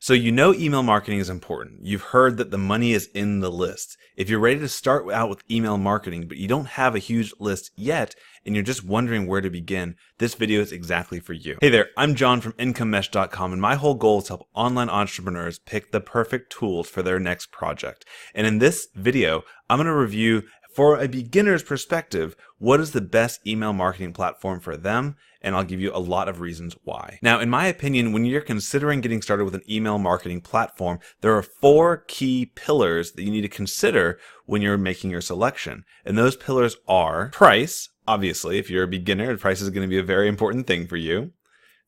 So you know email marketing is important. You've heard that the money is in the list. If you're ready to start out with email marketing, but you don't have a huge list yet, and you're just wondering where to begin, this video is exactly for you. Hey there, I'm John from IncomeMesh.com, and my whole goal is to help online entrepreneurs pick the perfect tools for their next project. And in this video, I'm going to review, for a beginner's perspective, what is the best email marketing platform for them, and I'll give you a lot of reasons why. Now, in my opinion, when you're considering getting started with an email marketing platform, there are 4 key pillars that you need to consider when you're making your selection. And those pillars are price. Obviously, if you're a beginner, price is going to be a very important thing for you.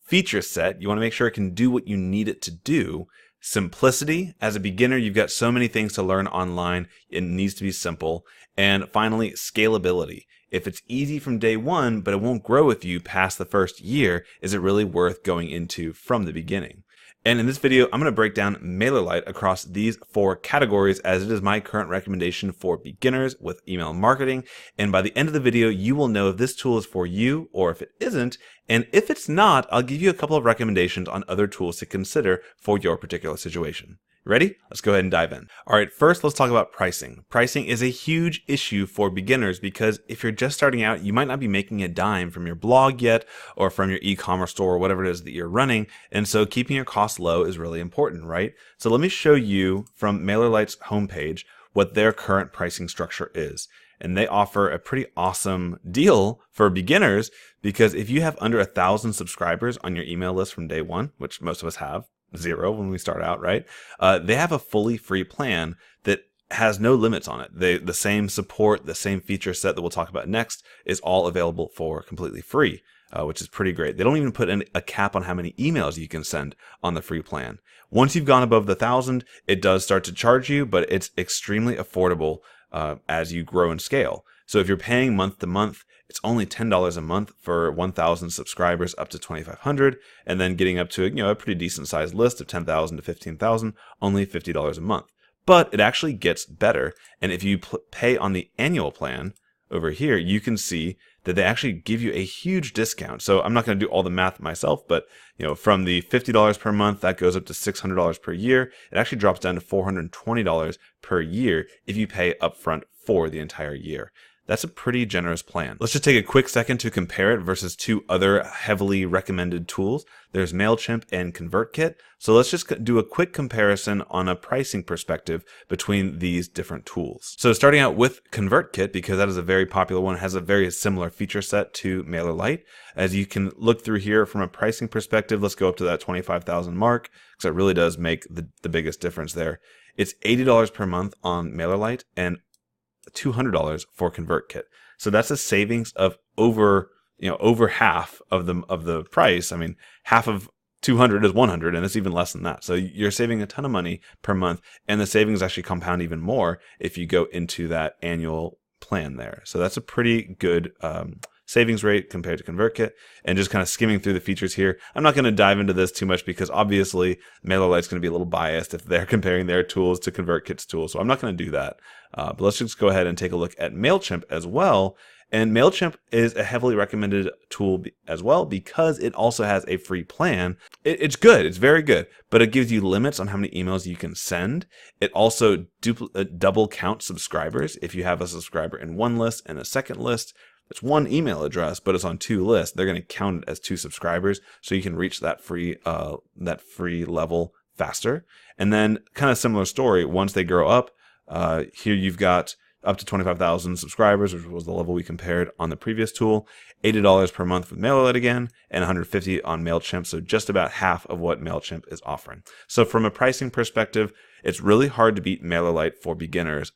Feature set, you want to make sure it can do what you need it to do. Simplicity, as a beginner, you've got so many things to learn online, it needs to be simple. And finally, scalability. If it's easy from day one, but it won't grow with you past the first year, is it really worth going into from the beginning? And in this video, I'm going to break down Mailerlite across these 4 categories, as it is my current recommendation for beginners with email marketing. And by the end of the video, you will know if this tool is for you or if it isn't. And if it's not, I'll give you a couple of recommendations on other tools to consider for your particular situation. Ready? Let's go ahead and dive in. All right, first let's talk about pricing. Pricing is a huge issue for beginners because if you're just starting out, you might not be making a dime from your blog yet or from your e-commerce store or whatever it is that you're running. And so keeping your costs low is really important, right? So let me show you from Mailerlite's homepage what their current pricing structure is. And they offer a pretty awesome deal for beginners because if you have under 1,000 subscribers on your email list from day one, which most of us have, 0 when we start out, right? They have a fully free plan that has no limits on it. The same support, the same feature set that we'll talk about next is all available for completely free, which is pretty great. They don't even put in a cap on how many emails you can send on the free plan. Once you've gone above the 1,000, it does start to charge you, but it's extremely affordable as you grow and scale. So if you're paying month to month, it's only $10 a month for 1,000 subscribers up to 2,500, and then getting up to a pretty decent sized list of 10,000 to 15,000, only $50 a month. But it actually gets better, and if you pay on the annual plan over here, you can see that they actually give you a huge discount. So I'm not going to do all the math myself, but from the $50 per month, that goes up to $600 per year. It actually drops down to $420 per year if you pay upfront for the entire year. That's a pretty generous plan. Let's just take a quick second to compare it versus 2 other heavily recommended tools. There's Mailchimp and Convertkit. So let's just do a quick comparison on a pricing perspective between these different tools. So starting out with Convertkit, because that is a very popular one, has a very similar feature set to Mailerlite. As you can look through here from a pricing perspective, let's go up to that 25,000 mark, because it really does make the biggest difference there. It's $80 per month on Mailerlite and $200 for Convertkit. So that's a savings of over half of the price. I mean, half of 200 is 100, and it's even less than that. So you're saving a ton of money per month, and the savings actually compound even more if you go into that annual plan there. So that's a pretty good savings rate compared to Convertkit. And just kind of skimming through the features here, I'm not going to dive into this too much because obviously Mailerlite's going to be a little biased if they're comparing their tools to Convertkit's tools. So I'm not going to do that. But let's just go ahead and take a look at Mailchimp as well. And Mailchimp is a heavily recommended tool as well because it also has a free plan. It's good. It's very good, but it gives you limits on how many emails you can send. It also double counts subscribers. If you have a subscriber in one list and a second list, it's one email address, but it's on 2 lists. They're going to count it as 2 subscribers, so you can reach that free level faster. And then kind of similar story. Once they grow up, here you've got up to 25,000 subscribers, which was the level we compared on the previous tool. $80 per month with Mailerlite again, and $150 on Mailchimp. So just about half of what Mailchimp is offering. So from a pricing perspective, it's really hard to beat Mailerlite for beginners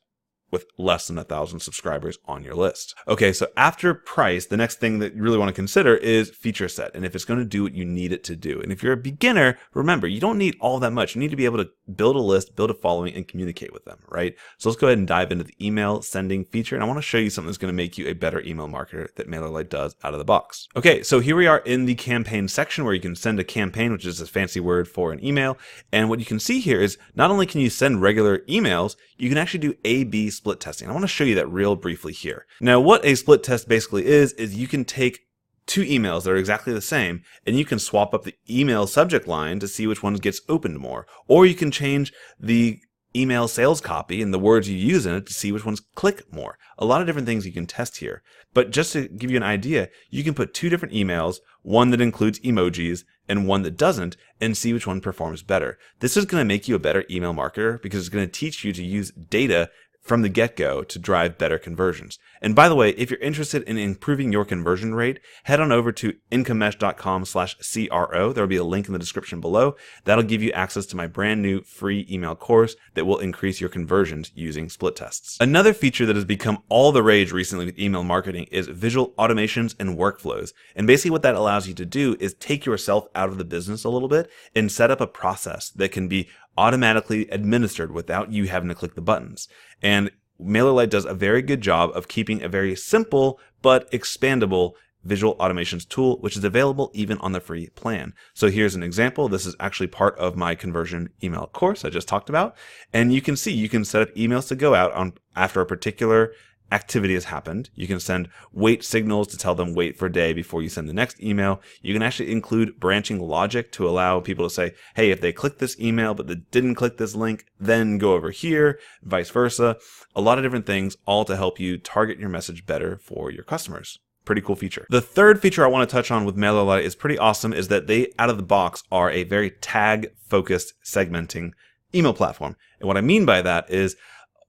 with less than 1,000 subscribers on your list. Okay, so after price, the next thing that you really want to consider is feature set, and if it's going to do what you need it to do. And if you're a beginner, remember, you don't need all that much. You need to be able to build a list, build a following, and communicate with them, right? So let's go ahead and dive into the email sending feature, and I want to show you something that's going to make you a better email marketer that Mailerlite does out of the box. Okay, so here we are in the campaign section where you can send a campaign, which is a fancy word for an email. And what you can see here is not only can you send regular emails, you can actually do A/B split testing. I want to show you that real briefly here. Now, what a split test basically is you can take two emails that are exactly the same, and you can swap up the email subject line to see which one gets opened more. Or you can change the email sales copy and the words you use in it to see which ones click more. A lot of different things you can test here. But just to give you an idea, you can put two different emails, one that includes emojis and one that doesn't, and see which one performs better. This is going to make you a better email marketer because it's going to teach you to use data from the get-go to drive better conversions. And by the way, if you're interested in improving your conversion rate, head on over to incomemesh.com/CRO. There'll be a link in the description below. That'll give you access to my brand new free email course that will increase your conversions using split tests. Another feature that has become all the rage recently with email marketing is visual automations and workflows. And basically what that allows you to do is take yourself out of the business a little bit and set up a process that can be automatically administered without you having to click the buttons. And Mailerlite does a very good job of keeping a very simple but expandable visual automations tool, which is available even on the free plan. So here's an example. This is actually part of my conversion email course I just talked about. And you can see you can set up emails to go out on after a particular activity has happened. You can send wait signals to tell them wait for a day before you send the next email. You can actually include branching logic to allow people to say, hey, if they click this email but they didn't click this link, then go over here, vice versa. A lot of different things, all to help you target your message better for your customers. Pretty cool feature. The third feature I want to touch on with Mailerlite is pretty awesome, is that they, out of the box, are a very tag-focused segmenting email platform. And what I mean by that is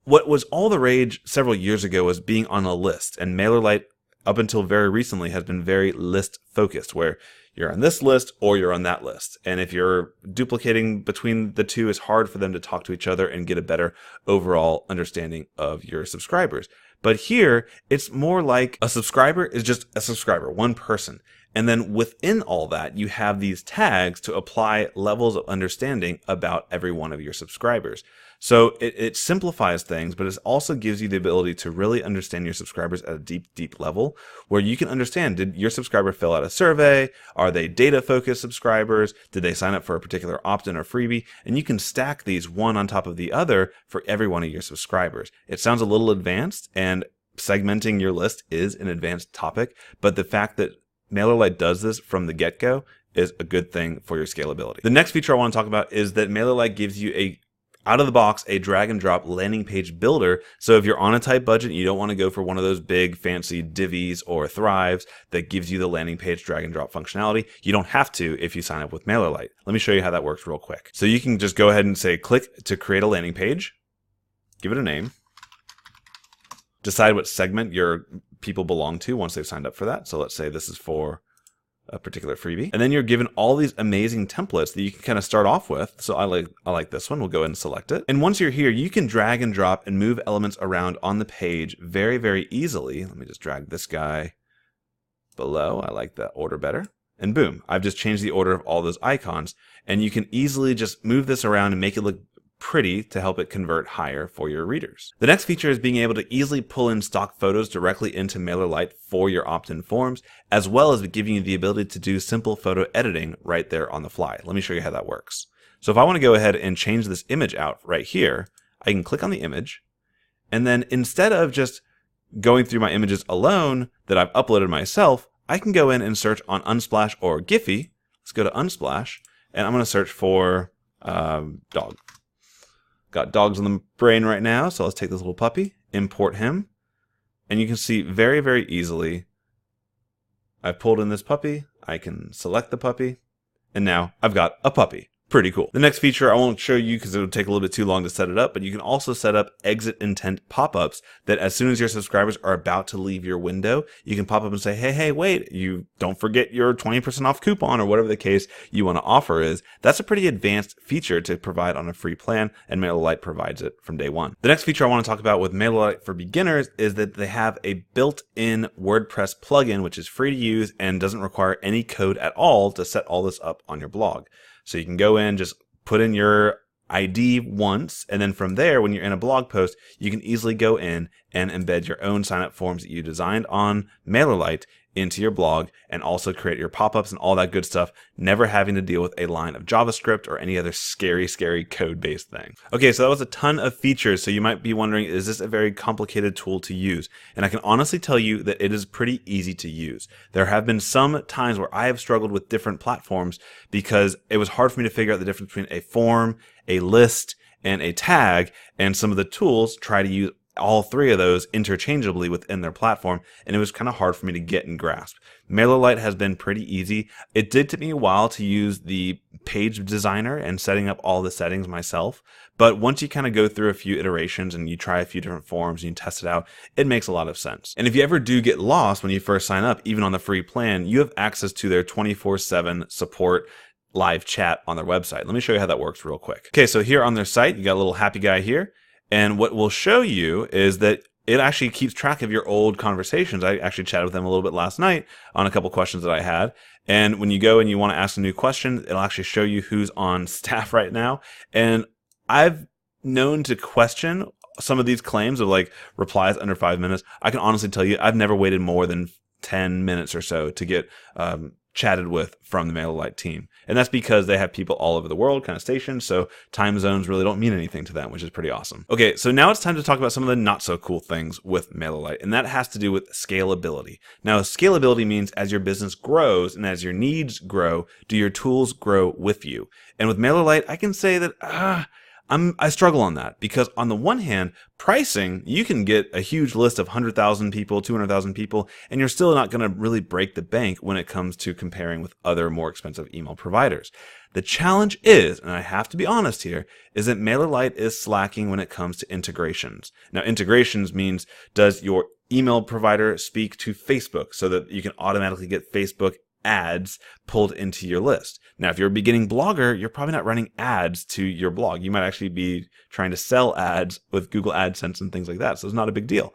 what was all the rage several years ago was being on a list, and Mailerlite up until very recently has been very list focused, where you're on this list or you're on that list. And if you're duplicating between the two, it's hard for them to talk to each other and get a better overall understanding of your subscribers. But here, it's more like a subscriber is just a subscriber, one person. And then within all that, you have these tags to apply levels of understanding about every one of your subscribers. So it simplifies things, but it also gives you the ability to really understand your subscribers at a deep, deep level, where you can understand, did your subscriber fill out a survey? Are they data-focused subscribers? Did they sign up for a particular opt-in or freebie? And you can stack these one on top of the other for every one of your subscribers. It sounds a little advanced, and segmenting your list is an advanced topic, but the fact that Mailerlite does this from the get-go is a good thing for your scalability. The next feature I want to talk about is that Mailerlite gives you out of the box, a drag and drop landing page builder. So if you're on a tight budget and you don't want to go for one of those big fancy Divis or Thrives that gives you the landing page drag and drop functionality, you don't have to if you sign up with Mailerlite. Let me show you how that works real quick. So you can just go ahead and say, click to create a landing page, give it a name, decide what segment your people belong to once they've signed up for that. So let's say this is for a particular freebie. And then you're given all these amazing templates that you can kind of start off with. So I like this one. We'll go ahead and select it. And once you're here, you can drag and drop and move elements around on the page very, very easily. Let me just drag this guy below. I like that order better. And boom, I've just changed the order of all those icons. And you can easily just move this around and make it look pretty to help it convert higher for your readers. The next feature is being able to easily pull in stock photos directly into Mailerlite for your opt-in forms, as well as giving you the ability to do simple photo editing right there on the fly. Let me show you how that works. So if I want to go ahead and change this image out right here, I can click on the image, and then instead of just going through my images alone that I've uploaded myself, I can go in and search on Unsplash or Giphy. Let's go to Unsplash, and I'm going to search for dog. Got dogs on the brain right now, so let's take this little puppy, import him, and you can see very, very easily I've pulled in this puppy, I can select the puppy, and now I've got a puppy. Pretty cool. The next feature I won't show you because it would take a little bit too long to set it up, but you can also set up exit intent pop-ups that as soon as your subscribers are about to leave your window, you can pop up and say, hey, wait, you don't forget your 20% off coupon or whatever the case you want to offer is. That's a pretty advanced feature to provide on a free plan, and Mailerlite provides it from day one. The next feature I want to talk about with Mailerlite for beginners is that they have a built-in WordPress plugin, which is free to use and doesn't require any code at all to set all this up on your blog. So you can go in, just put in your ID once, and then from there, when you're in a blog post, you can easily go in and embed your own sign-up forms that you designed on Mailerlite into your blog and also create your pop-ups and all that good stuff, never having to deal with a line of JavaScript or any other scary code-based thing. Okay, so that was a ton of features. So you might be wondering, is this a very complicated tool to use? And I can honestly tell you that it is pretty easy to use. There have been some times where I have struggled with different platforms because it was hard for me to figure out the difference between a form, a list, and a tag, and some of the tools try to use all three of those interchangeably within their platform, and it was kind of hard for me to get and grasp. Mailerlite has been pretty easy. It did take me a while to use the page designer and setting up all the settings myself, but once you kind of go through a few iterations and you try a few different forms and you test it out, it makes a lot of sense. And if you ever do get lost when you first sign up, even on the free plan, you have access to their 24/7 support live chat on their website. Let me show you how that works real quick. Okay, so here on their site, you got a little happy guy here. And what we'll show you is that it actually keeps track of your old conversations. I actually chatted with them a little bit last night on a couple questions that I had. And when you go and you want to ask a new question, it'll actually show you who's on staff right now. And I've known to question some of these claims of like replies under 5 minutes. I can honestly tell you, I've never waited more than 10 minutes or so to get chatted with from the Mailerlite team. And that's because they have people all over the world kind of stationed, so time zones really don't mean anything to them, which is pretty awesome. Okay, so now it's time to talk about some of the not so cool things with Mailerlite, and that has to do with scalability. Now, scalability means as your business grows and as your needs grow, do your tools grow with you? And with Mailerlite, I can say that I struggle on that because on the one hand, pricing, you can get a huge list of 100,000 people, 200,000 people, and you're still not going to really break the bank when it comes to comparing with other more expensive email providers. The challenge is, and I have to be honest here, is that Mailerlite is slacking when it comes to integrations. Now, integrations means, does your email provider speak to Facebook so that you can automatically get Facebook ads pulled into your list? Now, if you're a beginning blogger, you're probably not running ads to your blog. You might actually be trying to sell ads with Google AdSense and things like that. So it's not a big deal.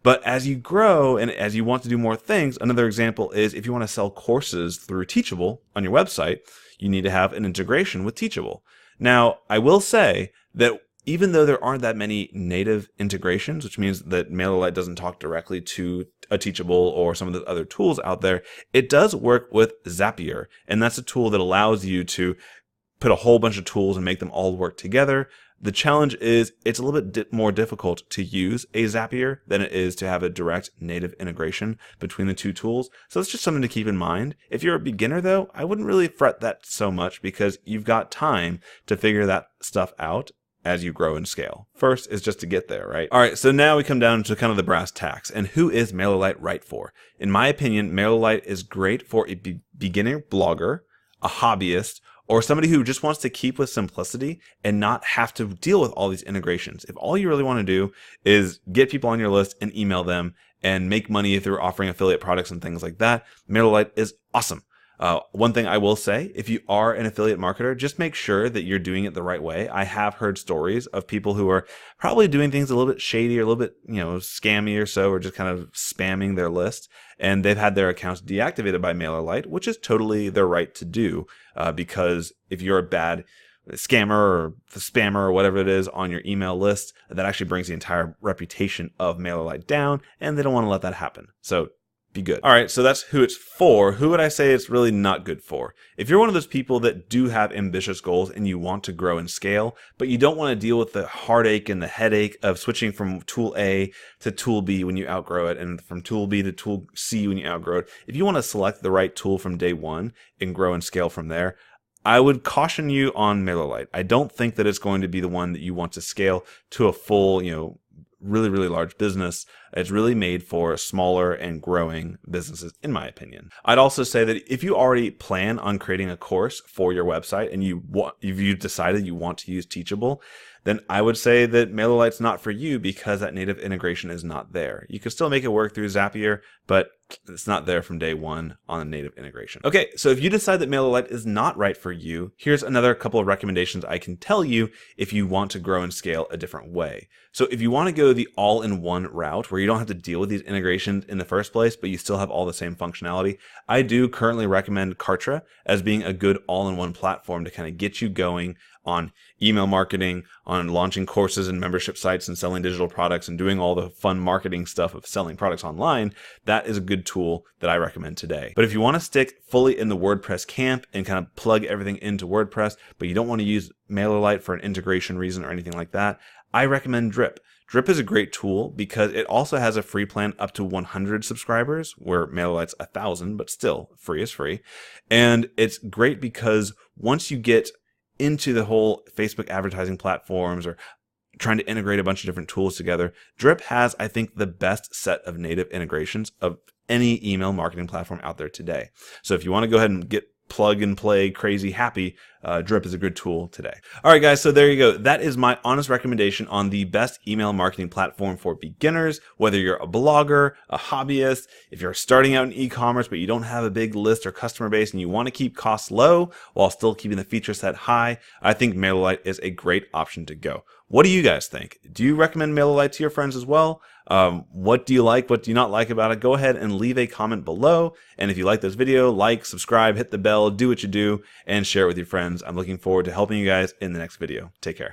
But as you grow and as you want to do more things, another example is if you want to sell courses through Teachable on your website, you need to have an integration with Teachable. Now, I will say that even though there aren't that many native integrations, which means that Mailerlite doesn't talk directly to a Teachable or some of the other tools out there, it does work with Zapier. And that's a tool that allows you to put a whole bunch of tools and make them all work together. The challenge is it's a little bit more difficult to use a Zapier than it is to have a direct native integration between the two tools. So it's just something to keep in mind. If you're a beginner though, I wouldn't really fret that so much because you've got time to figure that stuff out as you grow and scale. First is just to get there, right? All right, so now we come down to kind of the brass tacks. And who is Mailerlite right for? In my opinion, Mailerlite is great for a beginner blogger, a hobbyist, or somebody who just wants to keep with simplicity and not have to deal with all these integrations. If all you really want to do is get people on your list and email them and make money if they're offering affiliate products and things like that, Mailerlite is awesome. One thing I will say, if you are an affiliate marketer, just make sure that you're doing it the right way. I have heard stories of people who are probably doing things a little bit shady or a little bit, scammy or so, or just kind of spamming their list. And they've had their accounts deactivated by Mailerlite, which is totally their right to do. Because if you're a bad scammer or spammer or whatever it is on your email list, that actually brings the entire reputation of Mailerlite down, and they don't want to let that happen. So be good. All right, so that's who it's for. Who would I say it's really not good for? If you're one of those people that do have ambitious goals and you want to grow and scale, but you don't want to deal with the heartache and the headache of switching from tool A to tool B when you outgrow it and from tool B to tool C when you outgrow it, if you want to select the right tool from day one and grow and scale from there, I would caution you on Mailerlite. I don't think that it's going to be the one that you want to scale to a full, really, really large business. It's really made for smaller and growing businesses, in my opinion. I'd also say that if you already plan on creating a course for your website and if you've decided you want to use Teachable, then I would say that Mailerlite's not for you because that native integration is not there. You can still make it work through Zapier, but it's not there from day one on a native integration. Okay, so if you decide that Mailerlite is not right for you, here's another couple of recommendations I can tell you if you want to grow and scale a different way. So if you want to go the all-in-one route where you don't have to deal with these integrations in the first place, but you still have all the same functionality, I do currently recommend Kartra as being a good all-in-one platform to kind of get you going on email marketing, on launching courses and membership sites and selling digital products and doing all the fun marketing stuff of selling products online, that is a good tool that I recommend today. But if you want to stick fully in the WordPress camp and kind of plug everything into WordPress, but you don't want to use Mailerlite for an integration reason or anything like that, I recommend Drip. Drip is a great tool because it also has a free plan up to 100 subscribers, where Mailerlite's 1,000, but still free is free. And it's great because once you get into the whole Facebook advertising platforms or trying to integrate a bunch of different tools together, Drip has, I think, the best set of native integrations of any email marketing platform out there today. So if you want to go ahead and get plug and play crazy happy, Drip is a good tool today. All right, guys, so there you go. That is my honest recommendation on the best email marketing platform for beginners, whether you're a blogger, a hobbyist, if you're starting out in e-commerce, but you don't have a big list or customer base and you want to keep costs low while still keeping the feature set high. I think Mailerlite is a great option to go. What do you guys think? Do you recommend Mailerlite to your friends as well? What do you like? What do you not like about it? Go ahead and leave a comment below. And if you like this video, like, subscribe, hit the bell, do what you do, and share it with your friends. I'm looking forward to helping you guys in the next video. Take care.